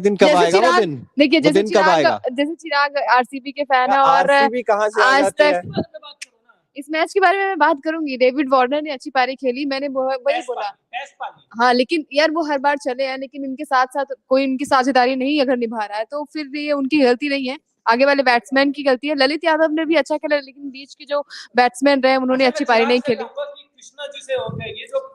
दिन कब आएगा वो दिन? देखिए वो दिन कब आएगा? जैसे चिराग आरसीबी के फैन है और आरसीबी कहाँ से आ आज जाती है? तक इस मैच के बारे में मैं बात करूंगी। डेविड वार्नर ने अच्छी पारी खेली, मैंने वही बोला। हाँ, लेकिन यार वो हर बार चले हैं, लेकिन इनके साथ साथ कोई इनकी साझेदारी नहीं अगर निभा रहा है तो फिर ये उनकी गलती नहीं है, आगे वाले बैट्समैन की गलती है। ललित यादव ने भी अच्छा खेला, लेकिन बीच के जो बैट्समैन रहे उन्होंने अच्छी पारी नहीं खेली। कृष्णा जी से हो गए ये जो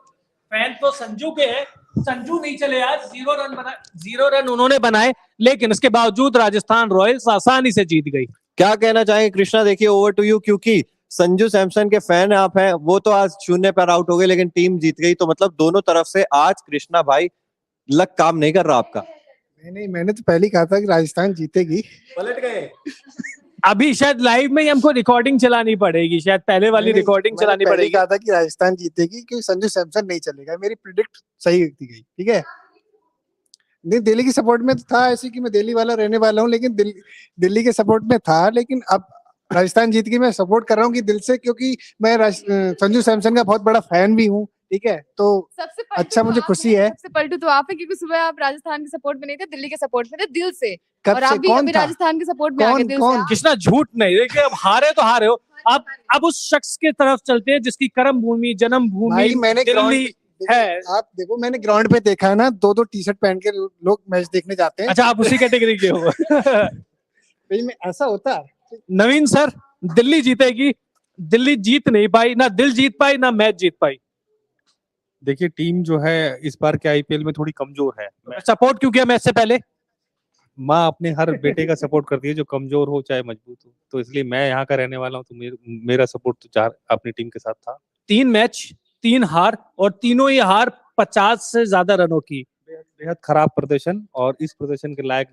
फैन तो संजू के हैं, संजू नहीं चले आज, 0 रन उन्होंने बनाए, लेकिन इसके बावजूद राजस्थान रॉयल्स आसानी से जीत गई। क्या कहना चाहेंगे कृष्णा? देखिए ओवर टू यू, क्योंकि संजू सैमसन के फैन आप हैं, वो तो आज 0 पर आउट हो गए लेकिन टीम जीत गई, तो मतलब दोनों तरफ से आज कृष्णा भाई लक काम नहीं कर रहा आपका। नहीं, मैंने तो पहले ही कहा था कि राजस्थान जीतेगी। पलट गए। अभी शायद लाइव में ही हमको रिकॉर्डिंग चलानी पड़ेगी, शायद पहले वाली रिकॉर्डिंग चलानी पड़ेगी। कहा था कि राजस्थान जीतेगी क्योंकि संजू सैमसन नहीं चलेगा, मेरी प्रिडिक्ट सही होती गई। ठीक है, नहीं दिल्ली की सपोर्ट में तो था ऐसे कि मैं दिल्ली वाला रहने वाला हूँ, लेकिन दिल्ली के सपोर्ट में था, लेकिन अब राजस्थान जीत गई। मैं सपोर्ट कर रहा हूँ कि दिल से, क्योंकि मैं संजू सैमसन का बहुत बड़ा फैन भी हूँ। ठीक है, तो अच्छा मुझे खुशी है। सबसे पलटू तो आप है, क्योंकि सुबह आप राजस्थान के सपोर्ट में नहीं थे, दिल्ली के सपोर्ट में थे दिल से। कब और से? आप भी कौन अभी था? राजस्थान के सपोर्ट में आ गए दिल से। कृष्णा झूठ नहीं, देखिए अब हारे तो हारे हो, अब उस शख्स के तरफ चलते हैं जिसकी कर्म भूमि जन्म भूमि दिल्ली है। आप देखो, मैंने ग्राउंड पे देखा है ना, 2-2 टी-शर्ट पहन के लोग मैच देखने जाते हैं। अच्छा, आप उसी कैटेगरी के हो। में ऐसा होता है। नवीन सर, दिल्ली जीतेगी, दिल्ली जीत नहीं पाई, ना दिल जीत पाई ना मैच जीत पाई। देखिए टीम जो है इस बार के आईपीएल में थोड़ी कमजोर है। सपोर्ट क्यों किया मैच से पहले? माँ अपने हर बेटे का सपोर्ट करती है, जो कमजोर हो चाहे मजबूत हो, तो इसलिए मैं यहाँ का रहने वाला हूँ, तो मेरा सपोर्ट तो चार अपनी टीम के साथ था। 3 मैच 3 हार, और तीनों ही हार 50 से ज्यादा रनों की। बेहद खराब प्रदर्शन, और इस प्रदर्शन के लायक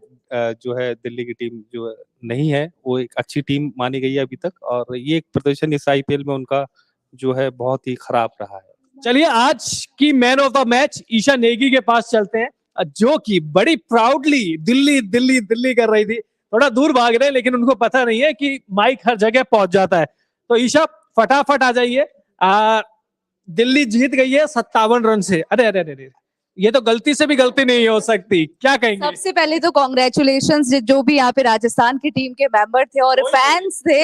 जो है दिल्ली की टीम जो नहीं है, वो एक अच्छी टीम मानी गई है अभी तक, और ये एक प्रदर्शन इस आईपीएल में उनका जो है बहुत ही खराब रहा है। चलिए आज की man of the match Isha Negi के पास चलते हैं, जो कि बड़ी प्राउडली दिल्ली दिल्ली दिल्ली कर रही थी। थोड़ा दूर भाग रहे हैं, लेकिन उनको पता नहीं है कि माइक हर जगह पहुंच जाता है। तो ईशा फटाफट आ जाइए। दिल्ली जीत गई है 57 रन से। अरे अरे अरे, ये तो गलती से भी गलती नहीं हो सकती, क्या कहेंगे? सबसे पहले तो कॉन्ग्रेचुलेशंस जो भी यहाँ पे राजस्थान की टीम के मेंबर थे और फैंस थे।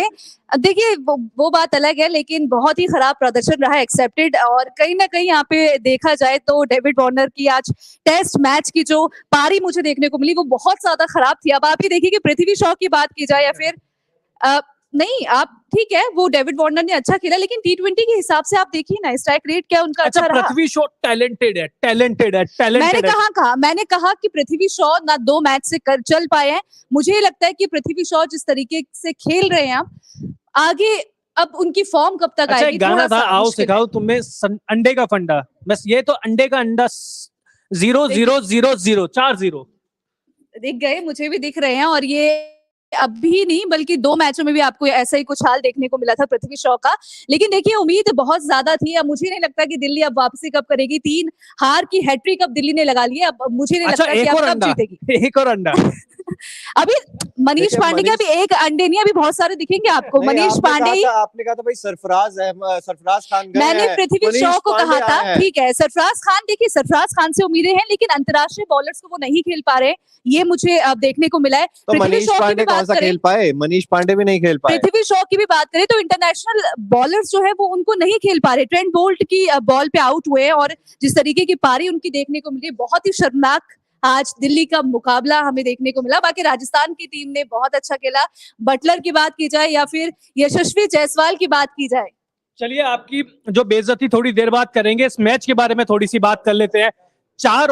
देखिए वो बात अलग है, लेकिन बहुत ही खराब प्रदर्शन रहा, एक्सेप्टेड। और कहीं ना कहीं यहाँ पे देखा जाए तो डेविड वार्नर की आज टेस्ट मैच की जो पारी मुझे देखने को मिली वो बहुत ज्यादा खराब थी। अब आप ही देखिए कि पृथ्वी शॉ की बात की जाए या फिर नहीं, आप ठीक है, वो डेविड वार्नर ने अच्छा खेला, लेकिन टी20 के हिसाब से आप देखिए ना, स्ट्राइक रेट क्या उनका अच्छा रहा। पृथ्वी शॉ टैलेंटेड है, टैलेंटेड है, मैंने कहा कि पृथ्वी शॉ ना 2 मैच से चल पाए हैं। मुझे ये लगता है कि पृथ्वी शॉ जिस तरीके से खेल रहे हैं आगे, अब उनकी फॉर्म कब तक आएगी? गाना था आओ सिखाओ तुम्हें अंडे का फंडा, बस ये तो अंडे का अंडा 0 0 0 0 4 0 दिख गए, मुझे भी दिख रहे हैं। और ये अभी नहीं बल्कि 2 मैचों में भी आपको ऐसा ही कुछ हाल देखने को मिला था पृथ्वी शॉ का। लेकिन देखिए उम्मीद बहुत ज्यादा थी। अब मुझे नहीं लगता कि दिल्ली अब वापसी कब करेगी। 3 हार की हैट्रिक अब दिल्ली ने लगा ली है। अब मुझे नहीं लगता कि अब कब जीतेगी। एक और अंडा अभी मनीष पांडे के अभी एक अंडे नहीं, अभी बहुत सारे दिखेंगे आपको। मनीष पांडे, आपने कहा था भाई सरफराज खान गए, मैंने पृथ्वी शॉ को कहा था, ठीक है। सरफराज खान, देखिए सरफराज खान से उम्मीदें हैं, लेकिन अंतर्राष्ट्रीय बॉलर्स को वो नहीं खेल पा रहे, ये मुझे अब देखने को मिला है। तो मनीष पांडे कौन सा खेल पाए? मनीष पांडे भी नहीं खेल पाए। पृथ्वी शॉ की भी बात करें तो इंटरनेशनल बॉलर्स जो है वो उनको नहीं खेल पा रहे। ट्रेंट बोल्ट की बॉल पे आउट हुए, और जिस तरीके की पारी उनकी देखने को मिली, बहुत ही शर्मनाक आज दिल्ली का मुकाबला हमें देखने को मिला। बाकी राजस्थान की टीम ने बहुत अच्छा खेला। बटलर की बात की जाए या फिर यशस्वी जायसवाल की बात की जाए। चलिए आपकी जो बेइज्जती थोड़ी देर बाद करेंगे, इस मैच के बारे में थोड़ी सी बात कर लेते हैं। 4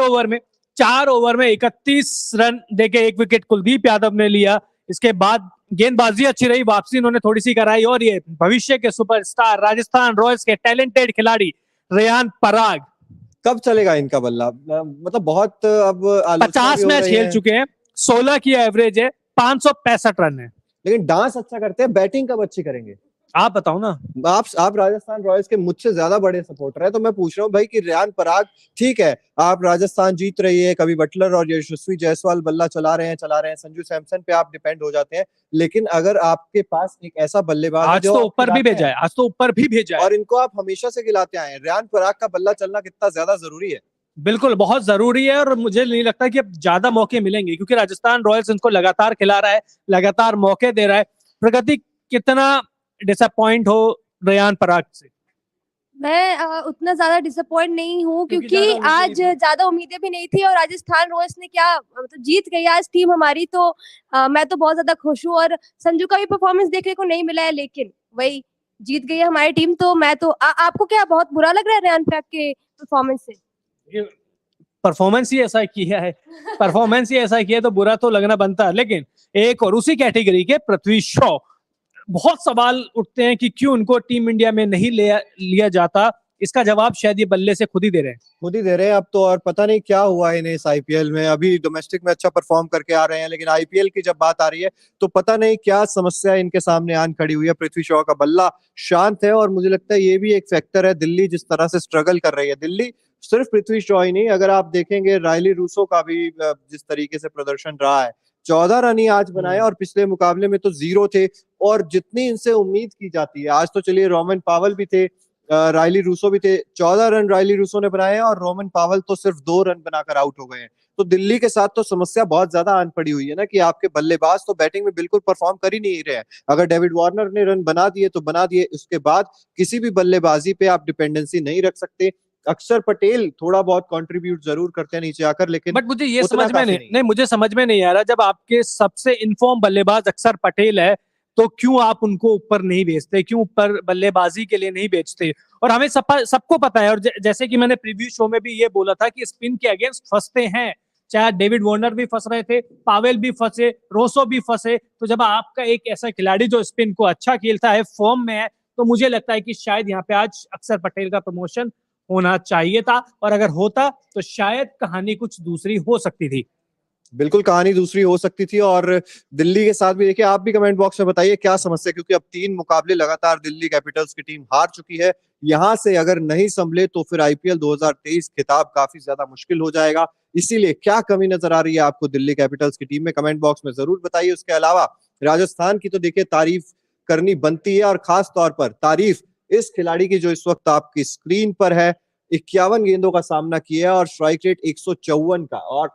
ओवर में 31 रन देके 1 विकेट कुलदीप यादव ने लिया। इसके बाद गेंदबाजी अच्छी रही, वापसी इन्होंने थोड़ी सी कराई, और ये भविष्य के सुपरस्टार राजस्थान रॉयल्स के टैलेंटेड खिलाड़ी रेयान पराग। कब चलेगा इनका बल्ला? मतलब बहुत अब 50 मैच खेल चुके हैं, 16 की एवरेज है, 565 रन है, लेकिन डांस अच्छा करते हैं। बैटिंग कब अच्छी करेंगे? आप बताओ ना। आप राजस्थान रॉयल्स के मुझसे ज्यादा बड़े सपोर्टर हैं, तो मैं पूछ रहा हूँ भाई कि रेयान पराग, ठीक है आप राजस्थान जीत रही है, कभी बटलर और यशस्वी जायसवाल बल्ला चला रहे हैं, संजू सैमसन पे आप डिपेंड हो जाते हैं, लेकिन अगर आपके पास एक ऐसा बल्लेबाज आज तो ऊपर भी भेजा है, और इनको आप हमेशा से खिलाते आए हैं, रेयान पराग का बल्ला चलना कितना ज्यादा जरूरी है? बिल्कुल बहुत जरूरी है और मुझे नहीं लगता कि अब ज्यादा मौके मिलेंगे क्योंकि राजस्थान रॉयल्स इनको लगातार खिला रहा है, लगातार मौके दे रहा है। प्रगति कितना डिसअपॉइंट हो रेयान पराग से? मैं उतना ज्यादा डिसअपॉइंट नहीं हूँ क्योंकि क्योंकि ज्यादा उम्मीदें आज नहीं थी। ज्यादा उम्मीदें भी नहीं थी और राजस्थान रॉयल्स ने क्या मतलब जीत गई आज टीम हमारी, तो मैं तो बहुत ज्यादा खुश हूँ। और संजू का भी परफॉर्मेंस देखने को नहीं मिला है, लेकिन वही जीत गई है हमारी टीम, तो मैं तो आपको क्या बहुत बुरा लग रहा है रेयान पराग के परफॉर्मेंस से? परफॉर्मेंस ही ऐसा किया है, परफॉर्मेंस ही ऐसा किया तो बुरा तो लगना बनता है। लेकिन एक और उसी कैटेगरी के पृथ्वी शॉ, बहुत सवाल उठते हैं कि क्यों उनको टीम इंडिया में नहीं लिया जाता। इसका जवाब शायद ये बल्ले से खुद ही दे रहे हैं। खुद ही दे रहे हैं अब तो, और पता नहीं क्या हुआ इन्हें इस आईपीएल में। अभी डोमेस्टिक में अच्छा परफॉर्म करके आ रहे हैं, लेकिन आईपीएल की जब बात आ रही है तो पता नहीं क्या समस्या इनके सामने आन खड़ी हुई है। पृथ्वी शॉ का बल्ला शांत है और मुझे लगता है ये भी एक फैक्टर है। दिल्ली जिस तरह से स्ट्रगल कर रही है, दिल्ली सिर्फ पृथ्वी शॉ ही नहीं, अगर आप देखेंगे रायली रूसो का भी जिस तरीके से प्रदर्शन रहा है, 14 रन ही आज बनाए और पिछले मुकाबले में तो 0 थे। और जितनी इनसे उम्मीद की जाती है, आज तो चलिए रोमन पावल भी थे, रायली रूसो भी थे, 14 रन रायली रूसो ने बनाए और रोमन पावल तो सिर्फ 2 रन बनाकर आउट हो गए हैं। तो दिल्ली के साथ तो समस्या बहुत ज्यादा आन पड़ी हुई है ना कि आपके बल्लेबाज तो बैटिंग में बिल्कुल परफॉर्म कर ही नहीं रहे हैं। अगर डेविड वार्नर ने रन बना दिए तो बना दिए, उसके बाद किसी भी बल्लेबाजी पे आप डिपेंडेंसी नहीं रख सकते। अक्षर पटेल थोड़ा बहुत कंट्रीब्यूट जरूर करते हैं नीचे आकर, लेकिन बट मुझे ये उतना समझ में काफी नहीं मुझे समझ में नहीं आ रहा, जब आपके सबसे इनफॉर्म बल्लेबाज अक्षर पटेल है तो क्यों आप उनको ऊपर नहीं भेजते, क्यों ऊपर बल्लेबाजी के लिए नहीं भेजते? और हमें सबको पता है, और जैसे कि मैंने प्रीव्यू शो में भी ये बोला था कि स्पिन के अगेंस्ट फंसते हैं, चाहे डेविड वार्नर भी फंस रहे थे, पावेल भी फंसे, रोसो भी फंसे। तो जब आपका एक ऐसा खिलाड़ी जो स्पिन को अच्छा खेलता है, फॉर्म में है, तो मुझे लगता है कि शायद यहाँ पे आज अक्षर पटेल का प्रमोशन होना चाहिए था, और अगर होता तो शायद कहानी कुछ दूसरी हो सकती थी। बिल्कुल कहानी दूसरी हो सकती थी। और दिल्ली के साथ भी देखिए, आप भी कमेंट बॉक्स में बताइए क्या समस्या, क्योंकि अब 3 मुकाबले लगातार दिल्ली कैपिटल्स की टीम हार चुकी है। यहां से अगर नहीं संभले तो फिर आईपीएल 2023 खिताब काफी ज्यादा मुश्किल हो जाएगा। इसीलिए क्या कमी नजर आ रही है आपको दिल्ली कैपिटल्स की टीम में, कमेंट बॉक्स में जरूर बताइए। उसके अलावा राजस्थान की तो देखिए तारीफ करनी बनती है, और खास तौर पर तारीफ इस खिलाड़ी की जो इस वक्त आपकी स्क्रीन पर है। 51 गेंदों का सामना किया और स्ट्राइक रेट 154 का, और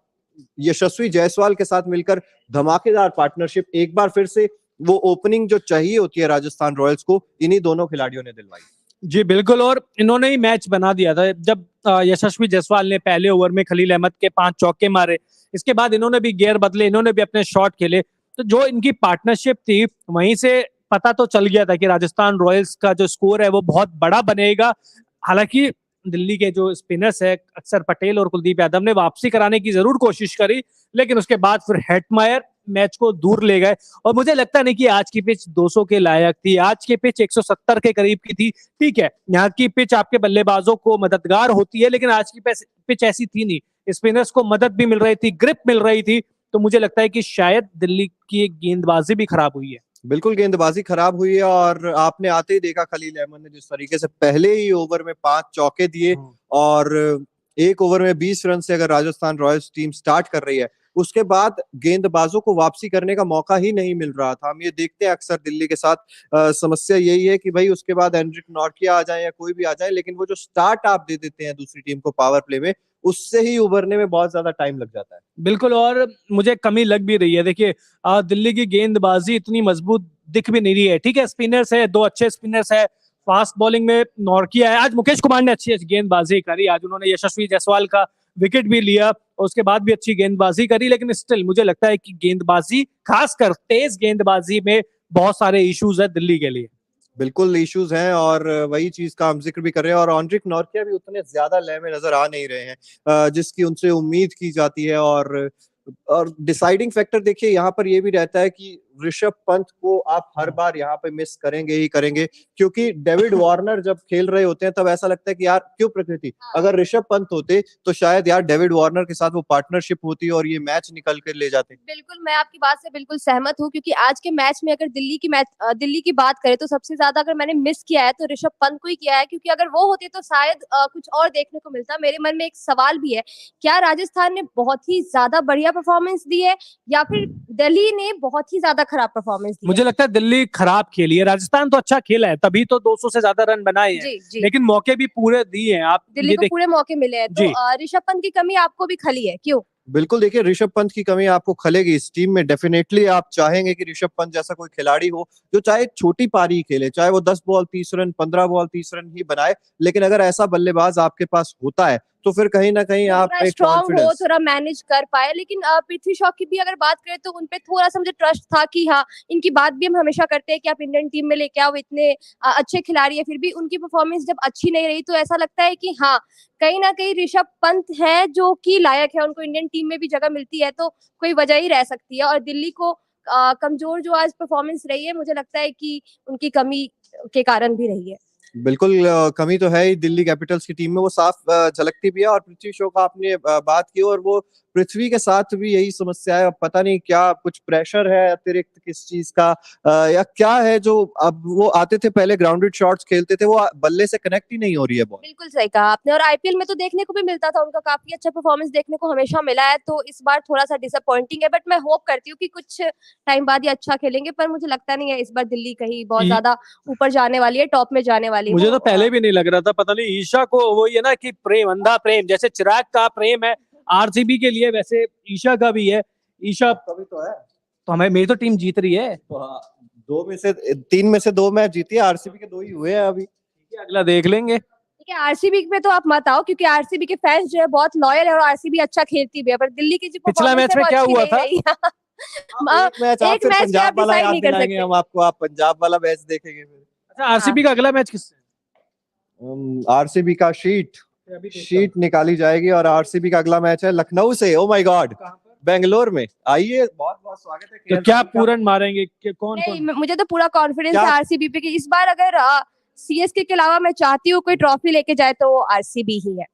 यशस्वी जायसवाल के साथ मिलकर धमाकेदार पार्टनरशिप। एक बार फिर से वो ओपनिंग जो चाहिए होती है राजस्थान रॉयल्स को, इन्हीं दोनों खिलाड़ियों ने दिलवाई। जी बिल्कुल, और इन्होंने ही मैच बना दिया था जब यशस्वी जायसवाल ने पहले ओवर में खलील अहमद के 5 चौके मारे। इसके बाद इन्होंने भी गियर बदले, इन्होंने भी अपने शॉट खेले। तो जो इनकी पार्टनरशिप थी, वहीं से पता तो चल गया था कि राजस्थान रॉयल्स का जो स्कोर है वो बहुत बड़ा बनेगा। हालांकि दिल्ली के जो स्पिनर्स है अक्षर पटेल और कुलदीप यादव ने वापसी कराने की जरूर कोशिश करी, लेकिन उसके बाद फिर हेटमायर मैच को दूर ले गए। और मुझे लगता नहीं कि आज की पिच 200 के लायक थी, आज की पिच 170 के करीब की थी। ठीक है, यहाँ की पिच आपके बल्लेबाजों को मददगार होती है, लेकिन आज की पिच ऐसी थी नहीं। स्पिनर्स को मदद भी मिल रही थी, ग्रिप मिल रही थी। तो मुझे लगता है कि शायद दिल्ली की गेंदबाजी भी खराब हुई है। बिल्कुल गेंदबाजी खराब हुई है, और आपने आते ही देखा खलील अहमद ने जिस तरीके से पहले ही ओवर में 5 चौके दिए, और एक ओवर में 20 रन से अगर राजस्थान रॉयल्स टीम स्टार्ट कर रही है, उसके बाद गेंदबाजों को वापसी करने का मौका ही नहीं मिल रहा था। हम ये देखते हैं अक्सर दिल्ली के साथ, समस्या यही है कि भाई उसके बाद एंड्रिक नॉर्किया आ जाए या कोई भी आ जाए, लेकिन वो जो स्टार्ट आप दे देते हैं दूसरी टीम को पावर प्ले में, उससे ही उभरने में बहुत ज्यादा टाइम लग जाता है। बिल्कुल, और मुझे कमी लग भी रही है। देखिए दिल्ली की गेंदबाजी इतनी मजबूत दिख भी नहीं रही है। ठीक है, स्पिनर्स है, 2 अच्छे स्पिनर्स है, फास्ट बॉलिंग में नॉर्किया है, आज मुकेश कुमार ने अच्छी गेंदबाजी करी, आज उन्होंने यशस्वी जायसवाल का विकेट भी लिया और उसके बाद भी अच्छी गेंदबाजी करी। लेकिन स्टिल मुझे लगता है कि गेंदबाजी, खासकर तेज गेंदबाजी में बहुत सारे इश्यूज है दिल्ली के लिए। बिल्कुल इश्यूज हैं, और वही चीज का हम जिक्र भी कर रहे हैं। और एंड्रिक नॉर्किया भी उतने ज्यादा लय में नजर आ नहीं रहे हैं जिसकी उनसे उम्मीद की जाती है। और डिसाइडिंग फैक्टर देखिए यहाँ पर ये भी रहता है कि ऋषभ पंत को आप हर बार यहाँ पे मिस करेंगे ही करेंगे, क्योंकि डेविड वार्नर जब खेल रहे होते हैं तब ऐसा लगता है कि यार क्यों प्रकृति, अगर ऋषभ पंत होते तो शायद यार डेविड वार्नर के साथ वो पार्टनरशिप होती और ये मैच निकल कर ले जाते। बिल्कुल, मैं आपकी बात से बिल्कुल सहमत हूँ, क्योंकि आज के मैच में अगर दिल्ली की बात करें तो सबसे ज्यादा अगर मैंने मिस किया है तो ऋषभ पंत को ही किया है, क्योंकि अगर वो होते तो शायद कुछ और देखने को मिलता। मेरे मन में एक सवाल भी है, क्या राजस्थान ने बहुत ही ज्यादा बढ़िया परफॉर्मेंस दी है या फिर दिल्ली ने बहुत ही ज्यादा खराब परफॉर्मेंस दी मुझे लगता है दिल्ली खराब खेली है, राजस्थान तो अच्छा खेला है, तभी तो 200 से ज्यादा रन बनाए हैं, जी जी लेकिन मौके भी पूरे दिए हैं। आप दिल्ली ये को देख, पूरे मौके मिले हैं तो जी। ऋषभ पंत की कमी आपको भी खली है, क्यों? बिल्कुल, देखिए ऋषभ पंत की कमी आपको खलेगी इस टीम में। डेफिनेटली आप चाहेंगे कि ऋषभ पंत जैसा कोई खिलाड़ी हो जो चाहे छोटी पारी ही खेले, चाहे वो 10 बॉल 30 रन 15 बॉल 30 रन ही बनाए, लेकिन अगर ऐसा बल्लेबाज आपके पास होता है तो फिर कहीं ना कहीं आप थोड़ा एक स्ट्रांग हो, कॉन्फिडेंस थोड़ा मैनेज कर पाए। लेकिन पृथ्वी शॉ की भी अगर बात करें तो उनपे थोड़ा सा मुझे ट्रस्ट था कि हाँ, इनकी बात भी हम हमेशा करते हैं कि आप इंडियन टीम में लेके आओ, इतने अच्छे खिलाड़ी है, फिर भी उनकी परफॉर्मेंस जब अच्छी नहीं रही तो ऐसा लगता है कि हाँ, कहीं ना कहीं ऋषभ पंत है जो कि लायक है, उनको इंडियन टीम में भी जगह मिलती है तो कोई वजह ही रह सकती है। और दिल्ली को कमजोर जो आज परफॉर्मेंस रही है, मुझे लगता है कि उनकी कमी के कारण भी रही है। बिल्कुल कमी तो है ही दिल्ली कैपिटल्स की टीम में, वो साफ झलकती भी है। और पृथ्वी शॉ का आपने बात की, और वो पृथ्वी के साथ भी यही समस्या है। अब पता नहीं क्या कुछ प्रेशर है अतिरिक्त किस चीज का, या क्या है जो अब वो आते थे पहले ग्राउंडेड शॉट्स खेलते थे, वो बल्ले से कनेक्ट ही नहीं हो रही है बॉल। बिल्कुल सही कहा आपने। और आईपीएल में तो देखने को भी मिलता था, उनका काफी अच्छा परफॉर्मेंस देखने को हमेशा मिला है, तो इस बार थोड़ा सा डिसअपॉइंटिंग है। बट मैं होप करती हूँ कि कुछ टाइम बाद ये अच्छा खेलेंगे, पर मुझे लगता नहीं है इस बार दिल्ली कहीं बहुत ये- ज्यादा ऊपर जाने वाली है, टॉप में जाने वाली है। मुझे वो, तो पहले भी नहीं लग रहा था, पता नहीं ईशा को वही है ना कि प्रेम, अंधा प्रेम, जैसे चिराग का प्रेम है आरसीबी के लिए, वैसे ईशा का भी है। ईशा कभी तो है, तो हमें, मेरी तो टीम जीत रही है, तो हाँ, 3 में से 2 मैच जीती है, आरसीबी के 2 ही हुए हैं अभी। अगला देख लेंगे। ठीक है, आरसीबी पे तो आप मत आओ क्योंकि आरसीबी के फैंस जो है बहुत लॉयल है और आरसीबी अच्छा खेलती भी है, पर दिल्ली की जो पिछला performance मैच है में वो क्या अच्छी हुआ नहीं था? रही। एक मैच आप एक फिर मैच में पंजाब आप वाला decide याद नहीं कर दिलाएंगे सकते। हम आपको, आप पंजाब वाला मैच देखेंगे फिर। अच्छा, आरसीबी का अगला मैच किससे? आरसीबी का शीट निकाली जाएगी और आरसीबी का अगला मैच है लखनऊ से। ओ माय गॉड, बेंगलोर में। आइए, बहुत बहुत स्वागत है। तो क्या पूरन मारेंगे कौन नहीं, कौन? मुझे तो पूरा कॉन्फिडेंस क्या? है आरसीबी पे कि इस बार अगर सीएसके के अलावा मैं चाहती हूँ कोई ट्रॉफी लेके जाए तो वो आरसीबी ही है।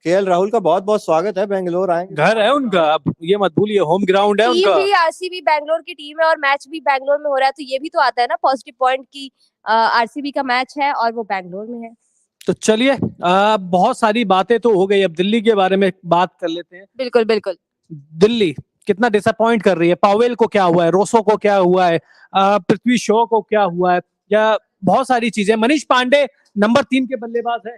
केएल राहुल का बहुत बहुत स्वागत है, बेंगलोर आएंगे। घर है उनका, अब ये मत भूलिए, होम ग्राउंड है टीम उनका। भी आरसीबी बैंगलोर की टीम है और मैच भी बैंगलोर में हो रहा है, तो ये भी तो आता है ना पॉजिटिव पॉइंट की आरसीबी का मैच है और वो बैंगलोर में है। तो चलिए, बहुत सारी बातें तो हो गई, अब दिल्ली के बारे में बात कर लेते हैं। बिल्कुल बिल्कुल। दिल्ली कितना डिसअपॉइंट कर रही है, पावेल को क्या हुआ है, रोसो को क्या हुआ है, पृथ्वी शॉ को क्या हुआ है, या बहुत सारी चीजें। मनीष पांडे नंबर 3 के बल्लेबाज है,